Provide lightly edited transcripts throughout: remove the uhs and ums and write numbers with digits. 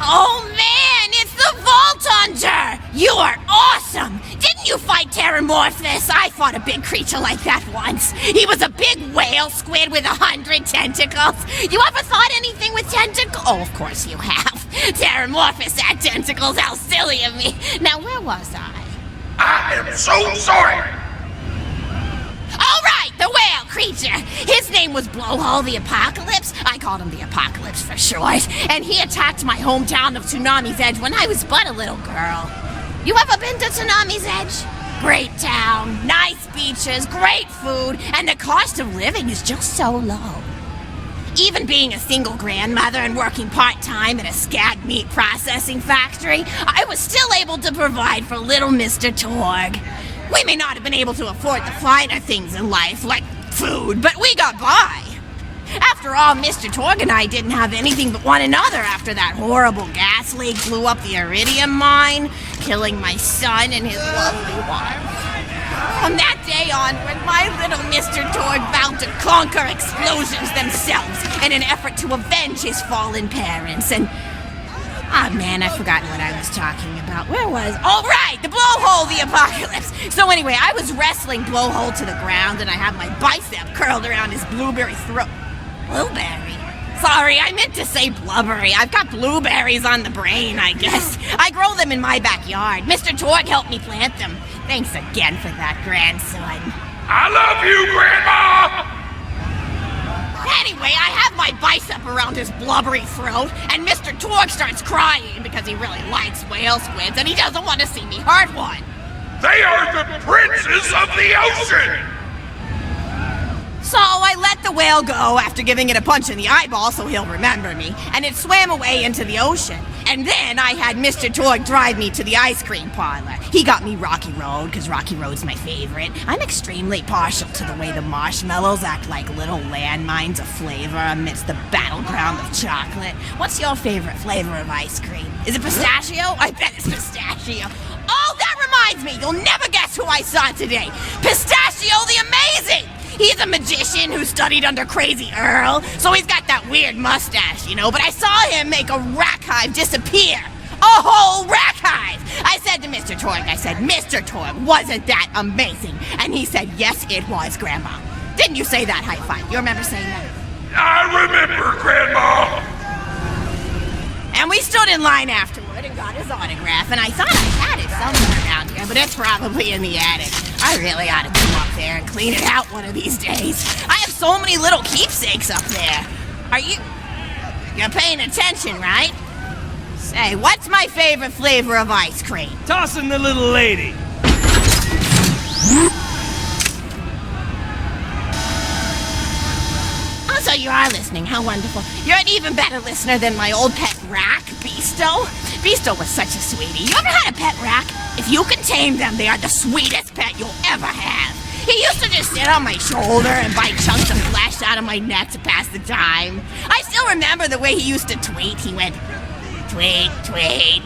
Oh man, it's the Vault Hunter! You are awesome! Didn't you fight Terramorphous? I fought a big creature like that once. He was a big whale squid with 100 tentacles. You ever thought anything with tentacles? Oh, of course you have. Terramorphous had tentacles, how silly of me. Now, where was I? I am so sorry! All right, the whale creature. His name was Blowhole the Apocalypse. I called him the Apocalypse for short. And he attacked my hometown of Tsunami's Edge when I was but a little girl. You ever been to Tsunami's Edge? Great town, nice beaches, great food, and the cost of living is just so low. Even being a single grandmother and working part-time at a scag meat processing factory, I was still able to provide for little Mr. Torg. We may not have been able to afford the finer things in life, like food, but we got by. After all, Mr. Torg and I didn't have anything but one another after that horrible gas leak blew up the iridium mine, killing my son and his lovely wife. From that day onward, my little Mr. Torg vowed to conquer explosions themselves in an effort to avenge his fallen parents, and... Ah, man, I've forgotten what I was talking about. Where was... Oh, right! The Blowhole the Apocalypse! So anyway, I was wrestling Blowhole to the ground, and I had my bicep curled around his blueberry throat. Blueberry? Sorry, I meant to say blubbery. I've got blueberries on the brain, I guess. I grow them in my backyard. Mr. Torg helped me plant them. Thanks again for that, grandson. I love you, Grandma! Anyway, I have my bicep around his blubbery throat, and Mr. Torg starts crying because he really likes whale squids, and he doesn't want to see me hurt one. They are the princes of the ocean! So I let the whale go after giving it a punch in the eyeball so he'll remember me, and it swam away into the ocean. And then I had Mr. Torg drive me to the ice cream parlor. He got me Rocky Road, because Rocky Road's my favorite. I'm extremely partial to the way the marshmallows act like little landmines of flavor amidst the battleground of chocolate. What's your favorite flavor of ice cream? Is it pistachio? I bet it's pistachio. Oh, that reminds me, you'll never guess who I saw today. Pistachio the Amazing! He's a magician who studied under Crazy Earl, so he's got that weird mustache, you know, but I saw him make a rack hive disappear. A whole rack hive! I said to Mr. Torg, Mr. Torg, wasn't that amazing? And he said, yes, it was, Grandma. Didn't you say that, high five? You remember saying that? I remember, Grandma! And we stood in line afterward and got his autograph, and I thought I had it somewhere around here, but it's probably in the attic. I really ought to go up there and clean it out one of these days. I have so many little keepsakes up there. You're paying attention, right? Say, what's my favorite flavor of ice cream? Tossing the little lady. So you are listening, how wonderful. You're an even better listener than my old pet rack, Beasto. Beasto was such a sweetie. You ever had a pet rack? If you can tame them, they are the sweetest pet you'll ever have. He used to just sit on my shoulder and bite chunks of flesh out of my neck to pass the time. I still remember the way he used to tweet. He went, tweet, tweet.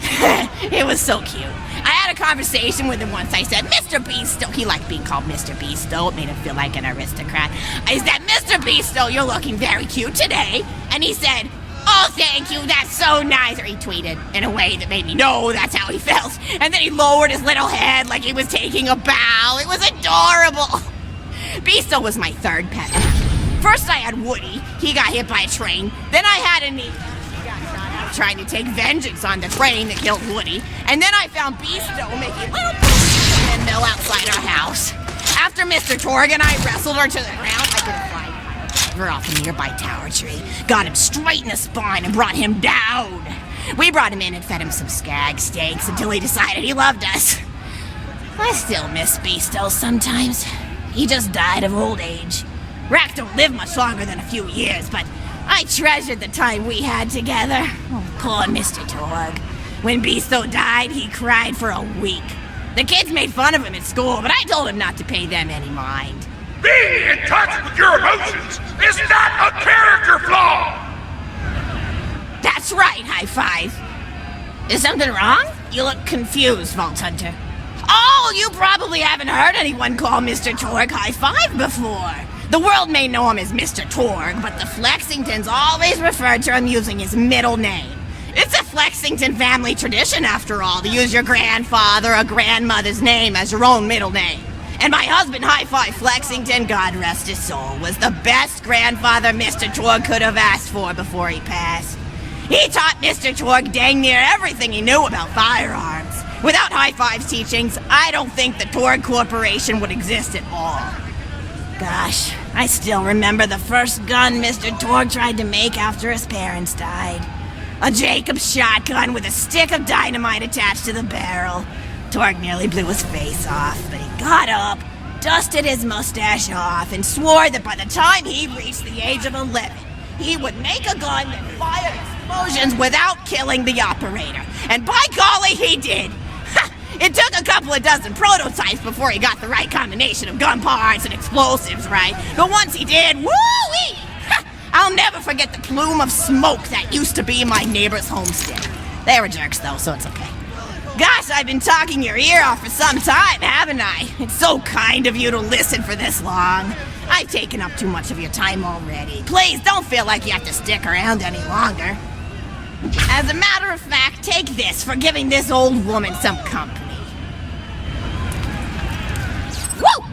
It was so cute. I had a conversation with him once. I said, Mr. Beasto. He liked being called Mr. Beasto. It made him feel like an aristocrat. I said, Mr. Beasto, you're looking very cute today. And he said, oh, thank you, that's so nice. Or he tweeted in a way that made me know that's how he felt. And then he lowered his little head like he was taking a bow. It was adorable. Beasto was my third pet. First I had Woody. He got hit by a train. Then I had Anita. Trying to take vengeance on the train that killed Woody. And then I found Beasto making little windmill outside our house. After Mr. Torg and I wrestled her to the ground, I couldn't fly her off a nearby tower tree, got him straight in the spine and brought him down. We brought him in and fed him some skag steaks until he decided he loved us. I still miss Beasto sometimes. He just died of old age. Racks don't live much longer than a few years, but I treasured the time we had together. Oh, poor Mr. Torg. When Beasto died, he cried for a week. The kids made fun of him at school, but I told him not to pay them any mind. Being in touch with your emotions is not a character flaw! That's right, High Five. Is something wrong? You look confused, Vault Hunter. Oh, you probably haven't heard anyone call Mr. Torg High Five before. The world may know him as Mr. Torg, but the Flexingtons always refer to him using his middle name. It's a Flexington family tradition, after all, to use your grandfather or grandmother's name as your own middle name. And my husband, Hi-Fi Flexington, God rest his soul, was the best grandfather Mr. Torg could have asked for before he passed. He taught Mr. Torg dang near everything he knew about firearms. Without Hi-Fi's teachings, I don't think the Torg Corporation would exist at all. Gosh, I still remember the first gun Mr. Torg tried to make after his parents died. A Jacobs shotgun with a stick of dynamite attached to the barrel. Torg nearly blew his face off, but he got up, dusted his mustache off, and swore that by the time he reached the age of 11, he would make a gun that fired explosions without killing the operator. And by golly, he did! It took a couple of dozen prototypes before he got the right combination of gun parts and explosives right, but once he did, woo-wee! I'll never forget the plume of smoke that used to be my neighbor's homestead. They were jerks though, so it's okay. Gosh, I've been talking your ear off for some time, haven't I? It's so kind of you to listen for this long. I've taken up too much of your time already. Please don't feel like you have to stick around any longer. As a matter of fact, take this for giving this old woman some company. Woo!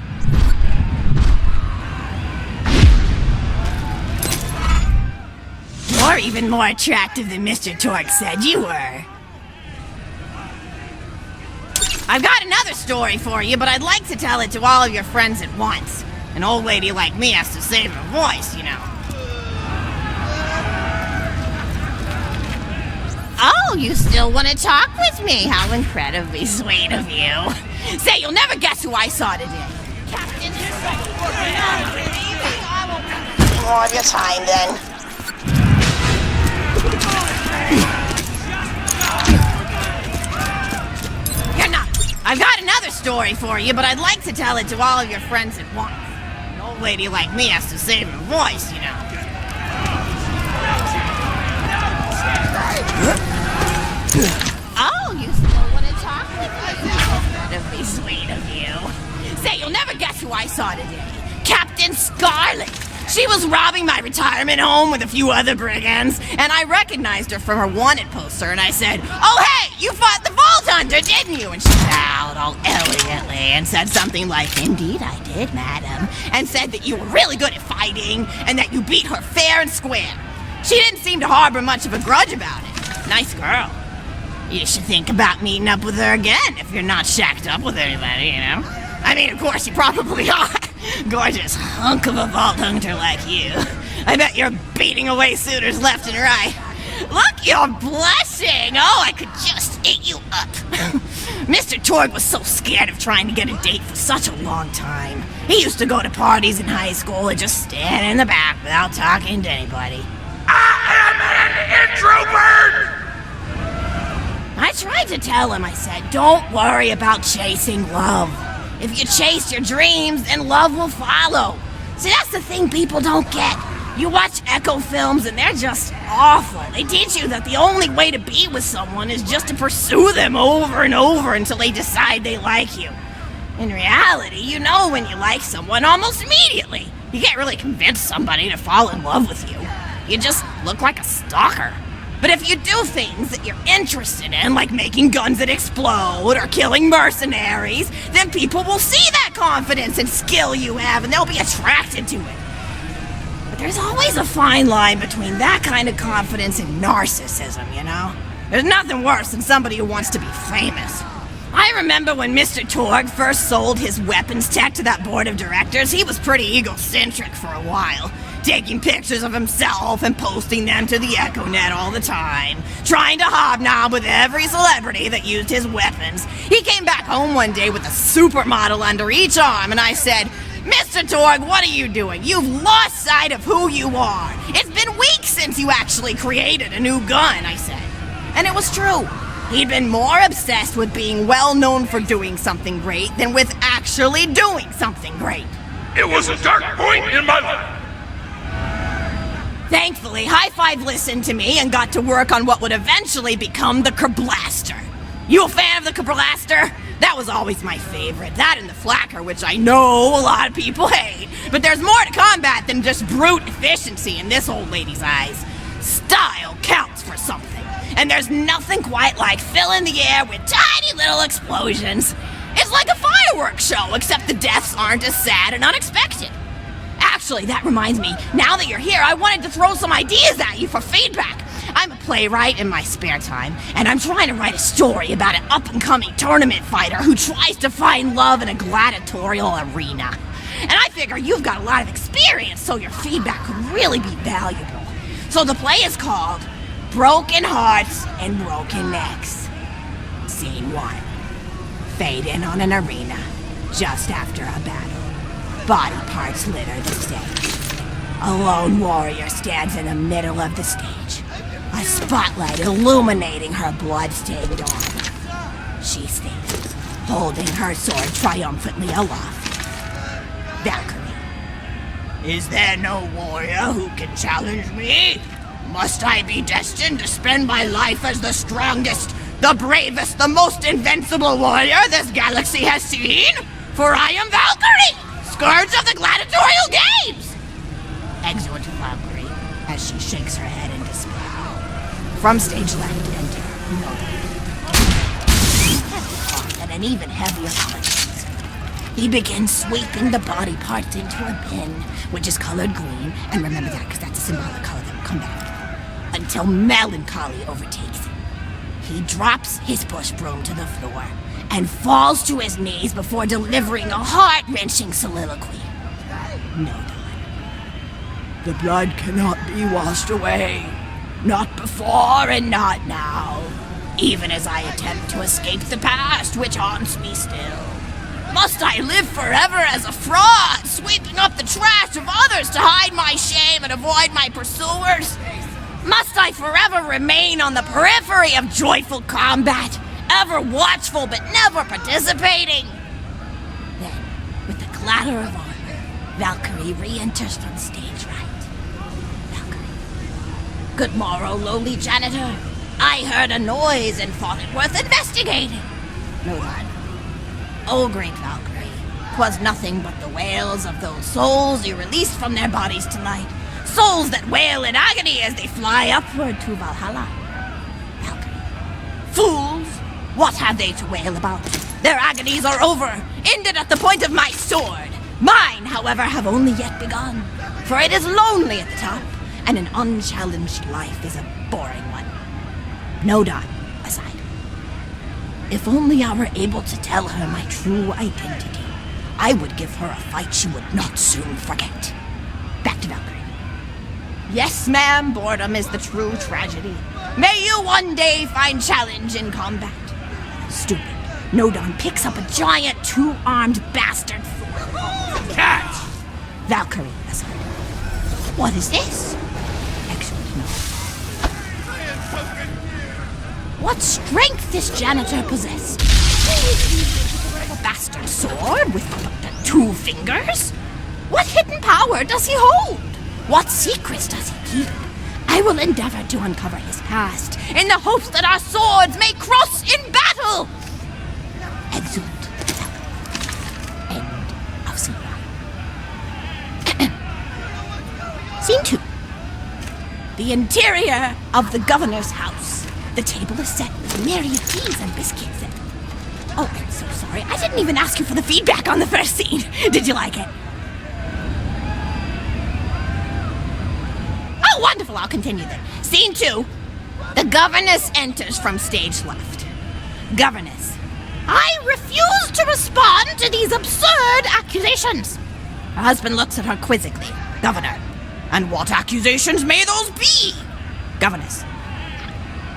You're even more attractive than Mr. Torg said you were. I've got another story for you, but I'd like to tell it to all of your friends at once. An old lady like me has to save her voice, you know. Oh, you still want to talk with me? How incredibly sweet of you. Say, you'll never guess who I saw today. Captain... More of your time, then. I've got another story for you, but I'd like to tell it to all of your friends at once. An old lady like me has to save her voice, you know. Oh, you still want to talk with me? That'd be sweet of you. Say, you'll never guess who I saw today. Captain Scarlet. She was robbing my retirement home with a few other brigands, and I recognized her from her wanted poster, and I said, "Oh, hey, you fought the Vault Hunter, didn't you?" And she bowed all elegantly and said something like, "Indeed I did, madam," and said that you were really good at fighting, and that you beat her fair and square. She didn't seem to harbor much of a grudge about it. Nice girl. You should think about meeting up with her again if you're not shacked up with anybody, you know? I mean, of course, you probably are. Gorgeous hunk of a Vault Hunter like you. I bet you're beating away suitors left and right. Look, you're blushing. Oh, I could just eat you up. Mr. Torg was so scared of trying to get a date for such a long time. He used to go to parties in high school and just stand in the back without talking to anybody. I am an introvert! I tried to tell him, I said, don't worry about chasing love. If you chase your dreams, then love will follow. See, that's the thing people don't get. You watch Echo films and they're just awful. They teach you that the only way to be with someone is just to pursue them over and over until they decide they like you. In reality, you know when you like someone almost immediately. You can't really convince somebody to fall in love with you. You just look like a stalker. But if you do things that you're interested in, like making guns that explode or killing mercenaries, then people will see that confidence and skill you have and they'll be attracted to it. But there's always a fine line between that kind of confidence and narcissism, you know? There's nothing worse than somebody who wants to be famous. I remember when Mr. Torg first sold his weapons tech to that board of directors, he was pretty egocentric for a while. Taking pictures of himself and posting them to the EchoNet all the time. Trying to hobnob with every celebrity that used his weapons. He came back home one day with a supermodel under each arm and I said, "Mr. Torg, what are you doing? You've lost sight of who you are. It's been weeks since you actually created a new gun," I said. And it was true. He'd been more obsessed with being well known for doing something great than with actually doing something great. It was a dark point in my life. Thankfully, High Five listened to me and got to work on what would eventually become the Kerblaster. You a fan of the Kerblaster? That was always my favorite. That and the Flacker, which I know a lot of people hate. But there's more to combat than just brute efficiency in this old lady's eyes. Style counts for something. And there's nothing quite like filling the air with tiny little explosions. It's like a fireworks show, except the deaths aren't as sad and unexpected. Actually, that reminds me, now that you're here, I wanted to throw some ideas at you for feedback. I'm a playwright in my spare time, and I'm trying to write a story about an up-and-coming tournament fighter who tries to find love in a gladiatorial arena. And I figure you've got a lot of experience, so your feedback could really be valuable. So the play is called Broken Hearts and Broken Necks. Scene 1. Fade in on an arena, just after a battle. Body parts litter the stage. A lone warrior stands in the middle of the stage, a spotlight illuminating her blood-stained arm. She stands, holding her sword triumphantly aloft. Valkyrie. Is there no warrior who can challenge me? Must I be destined to spend my life as the strongest, the bravest, the most invincible warrior this galaxy has seen? For I am Valkyrie, scourge of the gladiatorial games! Exhort Valkyrie as she shakes her head in despair. From stage left, enter Nobody. And an even heavier punch. He begins sweeping the body parts into a bin, which is colored green, and remember that because that's a symbolic color that will come back, until melancholy overtakes him. He drops his push broom to the floor and falls to his knees before delivering a heart-wrenching soliloquy. No, Don. The blood cannot be washed away. Not before and not now. Even as I attempt to escape the past, which haunts me still. Must I live forever as a fraud, sweeping up the trash of others to hide my shame and avoid my pursuers? Must I forever remain on the periphery of joyful combat, ever watchful but never participating? Then, with the clatter of armor, Valkyrie re-enters from stage right. Valkyrie. Good morrow, lowly janitor. I heard a noise and thought it worth investigating. No, that. Oh, great Valkyrie, 'twas nothing but the wails of those souls you released from their bodies tonight. Souls that wail in agony as they fly upward to Valhalla. Valkyrie. Fools! What have they to wail about? Their agonies are over, ended at the point of my sword. Mine, however, have only yet begun. For it is lonely at the top, and an unchallenged life is a boring one. No dot, aside. If only I were able to tell her my true identity, I would give her a fight she would not soon forget. Back to Valkyrie. Yes, ma'am, boredom is the true tragedy. May you one day find challenge in combat. Stupid. Nodon picks up a giant two-armed bastard sword. Catch! Valkyrie aside. What is this? Excellent, no. What strength this janitor possessed? A bastard sword with 2 fingers? What hidden power does he hold? What secrets does he keep? I will endeavor to uncover his past in the hopes that our swords may cross in battle. Exeunt. End of scene 1. Scene 2. The interior of the governor's house. The table is set with myriad teas and biscuits and... Oh, I'm so sorry. I didn't even ask you for the feedback on the first scene. Did you like it? Oh, wonderful. I'll continue then. Scene 2. The governess enters from stage left. Governess. I refuse to respond to these absurd accusations. Her husband looks at her quizzically. Governor. And what accusations may those be? Governess.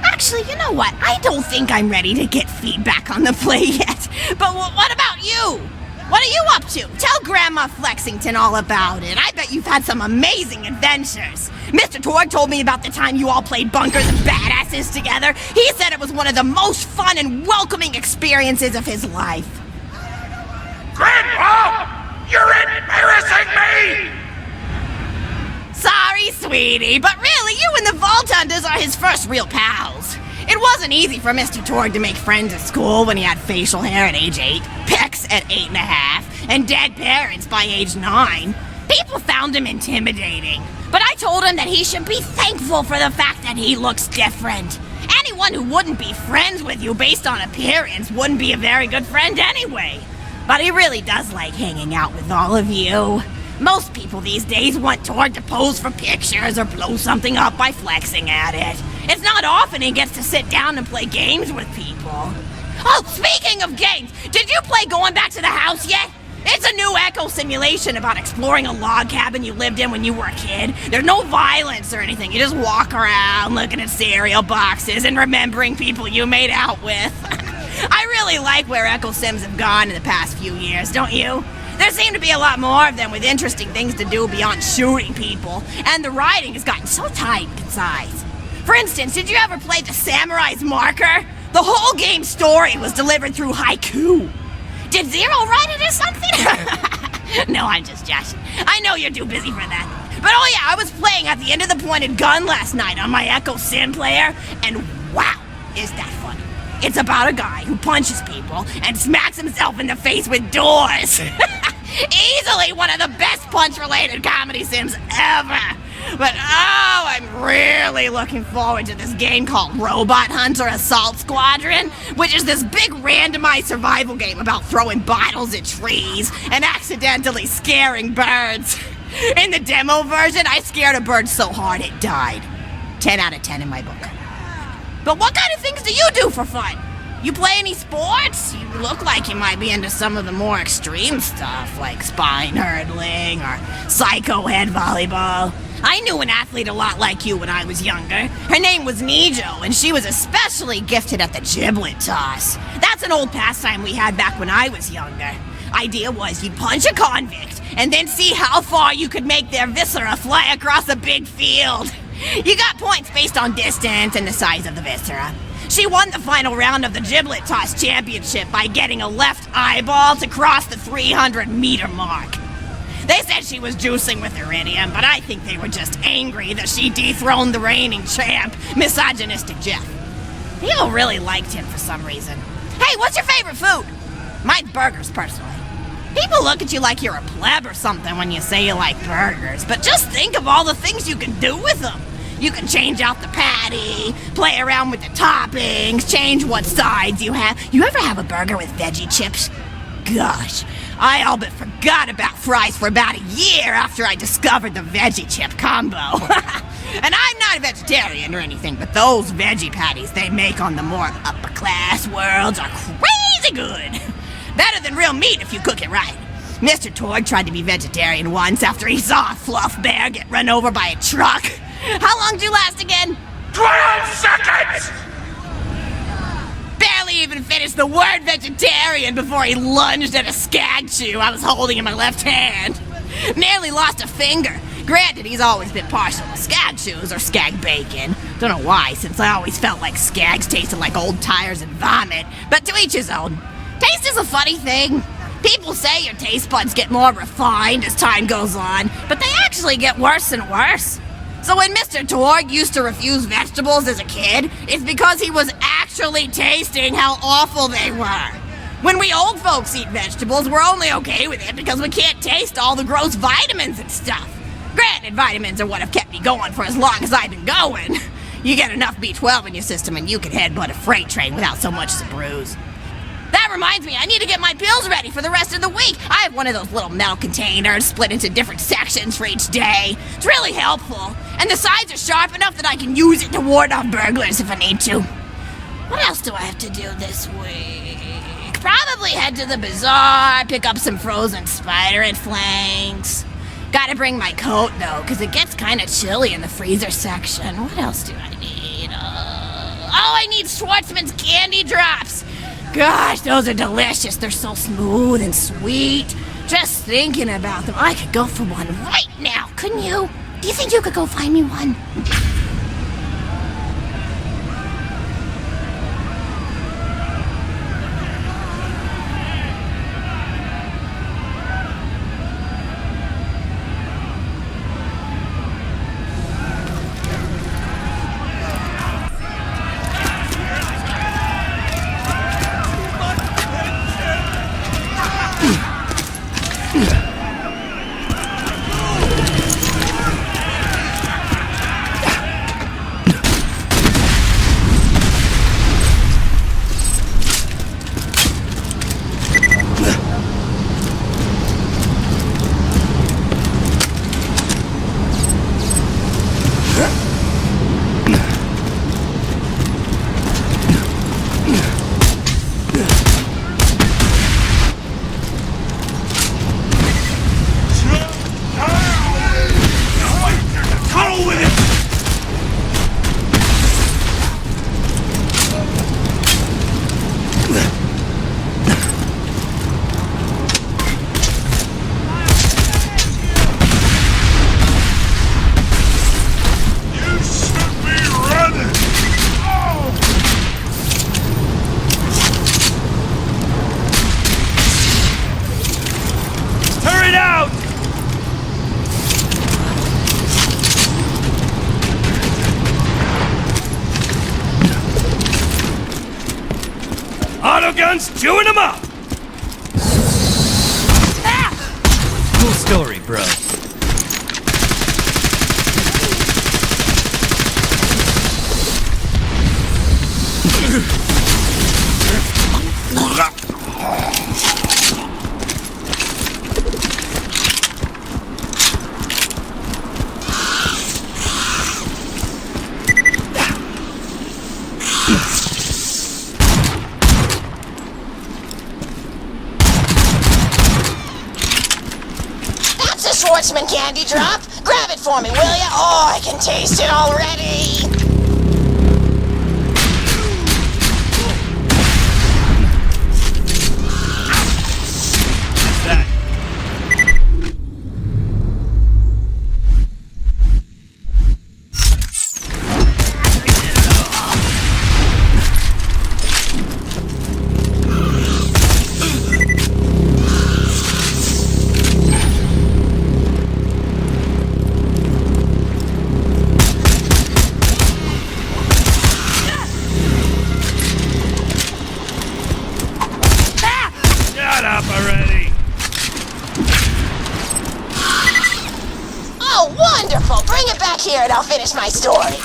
Actually, you know what? I don't think I'm ready to get feedback on the play yet. But what about you? What are you up to? Tell Grandma Flexington all about it. I bet you've had some amazing adventures. Mr. Torg told me about the time you all played bunkers and badasses together. He said it was one of the most fun and welcoming experiences of his life. Grandpa! You're embarrassing me! Sorry, sweetie, but really, you and the Vault Hunters are his first real pals. It wasn't easy for Mr. Torg to make friends at school when he had facial hair at age 8, pecs at 8.5, and dead parents by age 9. People found him intimidating, but I told him that he should be thankful for the fact that he looks different. anyone who wouldn't be friends with you based on appearance wouldn't be a very good friend anyway. But he really does like hanging out with all of you. Most people these days want Tord to pose for pictures or blow something up by flexing at it. It's not often he gets to sit down and play games with people. Oh, speaking of games, did you play Going Back to the House yet? It's a new echo simulation about exploring a log cabin you lived in when you were a kid. There's no violence or anything. You just walk around looking at cereal boxes and remembering people you made out with. I really like where echo sims have gone in the past few years, don't you? There seem to be a lot more of them with interesting things to do beyond shooting people, and the writing has gotten so tight and concise. For instance, did you ever play The Samurai's Marker? The whole game's story was delivered through haiku. Did Zero write it or something? No, I'm just joshing. I know you're too busy for that. But oh yeah, I was playing at the end of the pointed gun last night on my Echo Sim player, and wow, is that funny. It's about a guy who punches people and smacks himself in the face with doors. Easily one of the best punch-related comedy sims ever. But oh, I'm really looking forward to this game called Robot Hunter Assault Squadron, which is this big randomized survival game about throwing bottles at trees and accidentally scaring birds. In the demo version, I scared a bird so hard it died. 10 out of 10 in my book. But what kind of things do you do for fun? You play any sports? You look like you might be into some of the more extreme stuff, like spine hurdling or psycho head volleyball. I knew an athlete a lot like you when I was younger. Her name was Nijo, and she was especially gifted at the giblet toss. That's an old pastime we had back when I was younger. Idea was you'd punch a convict, and then see how far you could make their viscera fly across a big field. You got points based on distance and the size of the viscera. She won the final round of the giblet toss championship by getting a left eyeball to cross the 300-meter mark. They said she was juicing with iridium, but I think they were just angry that she dethroned the reigning champ, misogynistic Jeff. People really liked him for some reason. Hey, what's your favorite food? Mine's burgers, personally. People look at you like you're a pleb or something when you say you like burgers, but just think of all the things you can do with them. You can change out the patty, play around with the toppings, change what sides you have. You ever have a burger with veggie chips? Gosh, I all but forgot about fries for about a year after I discovered the veggie chip combo. And I'm not a vegetarian or anything, but those veggie patties they make on the more upper class worlds are crazy good. Better than real meat if you cook it right. Mr. Tord tried to be vegetarian once after he saw a fluff bear get run over by a truck. How long did you last again? 12 seconds! Barely even finished the word vegetarian before he lunged at a skag chew I was holding in my left hand. Nearly lost a finger. Granted, he's always been partial to skag chews or skag bacon. Don't know why, since I always felt like skags tasted like old tires and vomit. But to each his own. Taste is a funny thing. People say your taste buds get more refined as time goes on, but they actually get worse and worse. So when Mr. Tord used to refuse vegetables as a kid, it's because he was actually tasting how awful they were. When we old folks eat vegetables, we're only okay with it because we can't taste all the gross vitamins and stuff. Granted, vitamins are what have kept me going for as long as I've been going. You get enough B12 in your system and you can headbutt a freight train without so much as a bruise. That reminds me, I need to get my pills ready for the rest of the week. I have one of those little metal containers split into different sections for each day. It's really helpful. And the sides are sharp enough that I can use it to ward off burglars if I need to. What else do I have to do this week? Probably head to the bazaar, pick up some frozen spider and flanks. Gotta bring my coat, though, because it gets kind of chilly in the freezer section. What else do I need? I need Schwartzman's candy drops. Gosh, those are delicious. They're so smooth and sweet. Just thinking about them, I could go for one right now, couldn't you? Do you think you could go find me one? auto guns chewing them up! Cool story, bro. Schwartzman candy drop? Grab it for me, will ya? Oh, I can taste it already! Here and I'll finish my story.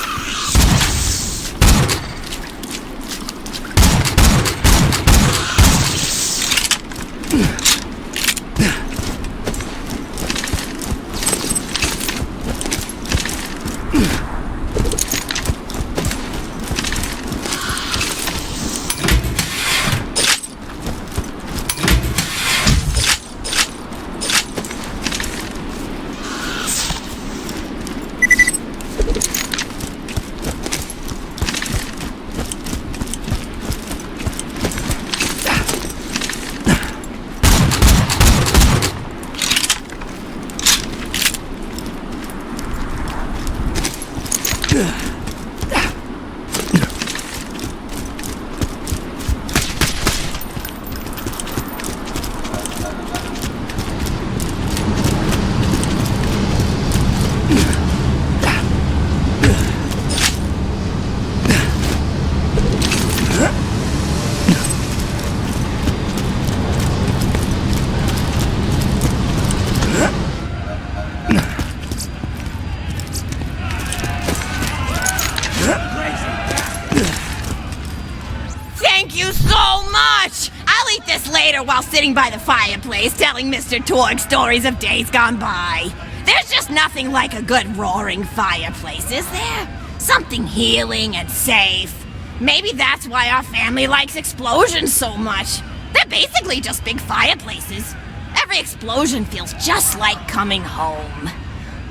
While sitting by the fireplace telling Mr. Torg stories of days gone by. There's just nothing like a good roaring fireplace, is there? Something healing and safe. Maybe that's why our family likes explosions so much. They're basically just big fireplaces. Every explosion feels just like coming home.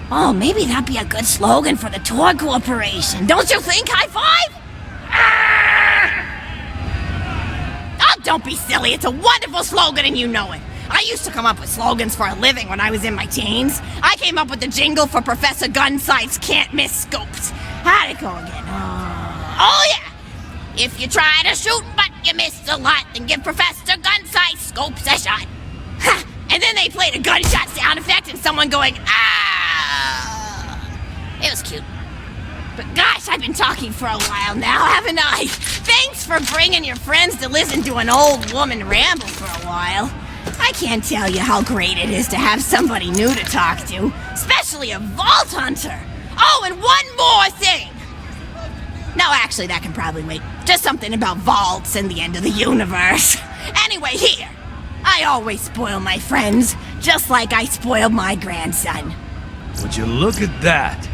Oh, maybe that'd be a good slogan for the Torg Corporation. Don't you think, High Five? Don't be silly, it's a wonderful slogan and you know it. I used to come up with slogans for a living when I was in my teens. I came up with the jingle for Professor Gunsight's Can't Miss Scopes. How'd it go again? Oh yeah! If you try to shoot but you miss a lot, then give Professor Gunsight Scopes a shot. Ha! And then they played a gunshot sound effect and someone going, ah! It was cute. But gosh, I've been talking for a while now, haven't I? Thanks for bringing your friends to listen to an old woman ramble for a while. I can't tell you how great it is to have somebody new to talk to, especially a vault hunter. Oh, and one more thing. No, actually, that can probably wait. Just something about vaults and the end of the universe. Anyway, here. I always spoil my friends, just like I spoiled my grandson. Would you look at that?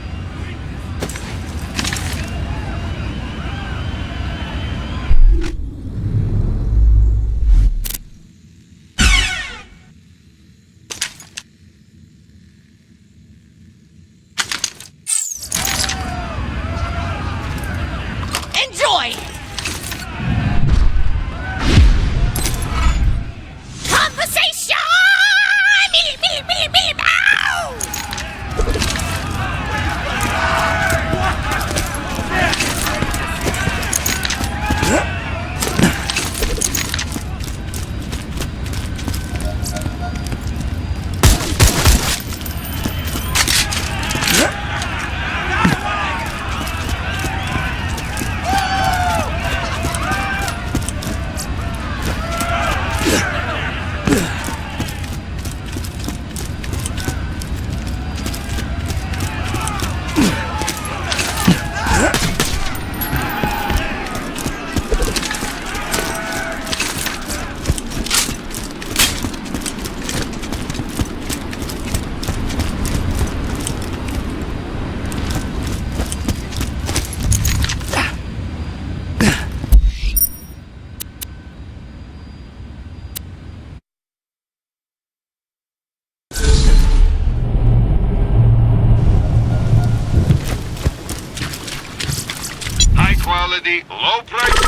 quality, low price,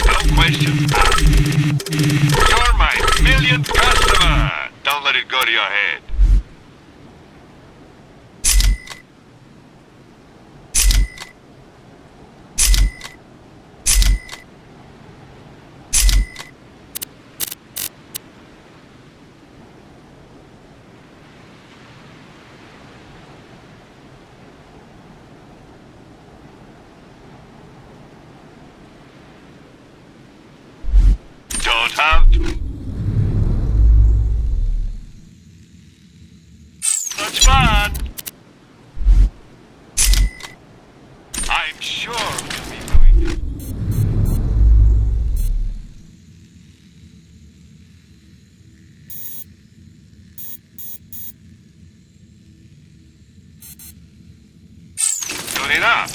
and no questions asked. You're my millionth customer. Don't let it go to your head. Don't have to. That's fun. I'm sure we'll be doing it. Good enough.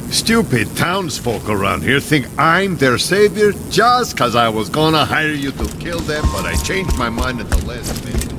Stupid townsfolk around here think I'm their savior just 'cause I was gonna hire you to kill them, but I changed my mind at the last minute.